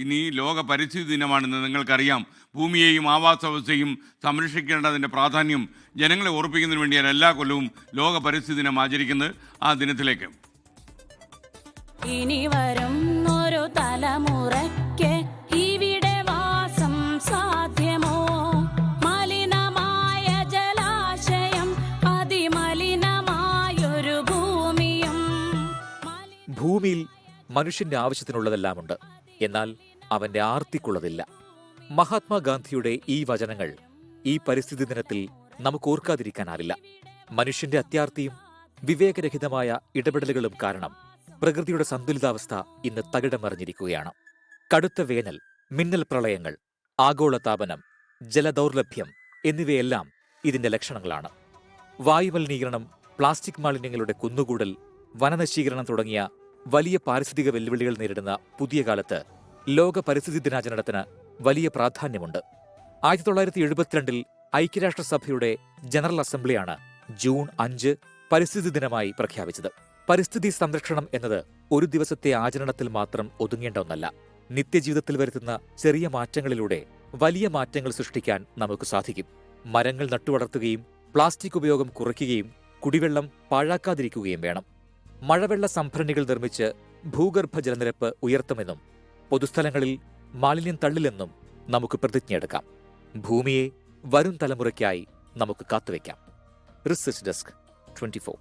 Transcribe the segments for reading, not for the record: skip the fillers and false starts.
ഇനി ലോക പരിസ്ഥിതി ദിനമാണെന്ന് നിങ്ങൾക്കറിയാം. ഭൂമിയെയും ആവാസ വ്യവസ്ഥയും സംരക്ഷിക്കേണ്ടതിൻ്റെ പ്രാധാന്യം ജനങ്ങളെ ഓർപ്പിക്കുന്നതിന് വേണ്ടിയാണ് എല്ലാ കൊല്ലവും ലോക പരിസ്ഥിതി ദിനം ആചരിക്കുന്നത്. ആ ദിനത്തിലേക്ക് ഇനി വരും ഒരു തലമുറയ്ക്ക് ഇവിടെ വാസം സാധ്യമോ? മലിനമായ ജലാശയം, അതിമലിനമായൊരു ഭൂമിയും. ഭൂമിയിൽ മനുഷ്യന്റെ ആവശ്യത്തിനുള്ളതെല്ലാമുണ്ട്, എന്നാൽ അവന്റെ ആർത്തിക്കുള്ളതില്ല. മഹാത്മാഗാന്ധിയുടെ ഈ വചനങ്ങൾ ഈ പരിസ്ഥിതി ദിനത്തിൽ നമുക്ക് ഓർക്കാതിരിക്കാനാവില്ല. മനുഷ്യന്റെ അത്യാർത്തിയും വിവേകരഹിതമായ ഇടപെടലുകളും കാരണം പ്രകൃതിയുടെ സന്തുലിതാവസ്ഥ ഇന്ന് തകിടം മറിഞ്ഞിരിക്കുകയാണ്. കടുത്ത വേനൽ, മിന്നൽ പ്രളയങ്ങൾ, ആഗോളതാപനം, ജലദൗർലഭ്യം എന്നിവയെല്ലാം ഇതിന്റെ ലക്ഷണങ്ങളാണ്. വായുമലിനീകരണം, പ്ലാസ്റ്റിക് മാലിന്യങ്ങളുടെ കുന്നുകൂടൽ, വനനശീകരണം തുടങ്ങിയ വലിയ പാരിസ്ഥിതിക വെല്ലുവിളികൾ നേരിടുന്ന പുതിയ കാലത്ത് ലോക പരിസ്ഥിതി ദിനാചരണത്തിന് വലിയ പ്രാധാന്യമുണ്ട്. 1972 ഐക്യരാഷ്ട്രസഭയുടെ ജനറൽ അസംബ്ലിയാണ് ജൂൺ 5 പരിസ്ഥിതി ദിനമായി പ്രഖ്യാപിച്ചത്. പരിസ്ഥിതി സംരക്ഷണം എന്നത് ഒരു ദിവസത്തെ ആചരണത്തിൽ മാത്രം ഒതുങ്ങേണ്ട ഒന്നല്ല. നിത്യജീവിതത്തിൽ വരുത്തുന്ന ചെറിയ മാറ്റങ്ങളിലൂടെ വലിയ മാറ്റങ്ങൾ സൃഷ്ടിക്കാൻ നമുക്ക് സാധിക്കും. മരങ്ങൾ നട്ടുവളർത്തുകയും പ്ലാസ്റ്റിക് ഉപയോഗം കുറയ്ക്കുകയും കുടിവെള്ളം പാഴാക്കാതിരിക്കുകയും വേണം. മഴവെള്ള സംഭരണികൾ നിർമ്മിച്ച് ഭൂഗർഭ ജലനിരപ്പ് ഉയർത്തുമെന്നും പൊതുസ്ഥലങ്ങളിൽ മാലിന്യം തള്ളില്ലെന്നും നമുക്ക് പ്രതിജ്ഞയെടുക്കാം. ഭൂമിയെ വരും തലമുറയ്ക്കായി നമുക്ക് കാത്തുവയ്ക്കാം. Research desk 24.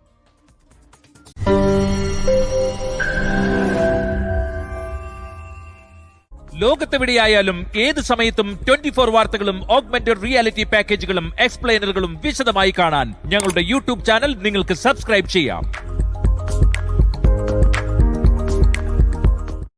ലോകത്തെവിടെയായാലും ഏത് സമയത്തും 24 വാർത്തകളും ഓഗ്മെന്റഡ് റിയാലിറ്റി പാക്കേജുകളും എക്സ്പ്ലെയിനറുകളും വിശദമായി കാണാൻ ഞങ്ങളുടെ യൂട്യൂബ് ചാനൽ നിങ്ങൾക്ക് സബ്സ്ക്രൈബ് ചെയ്യാം.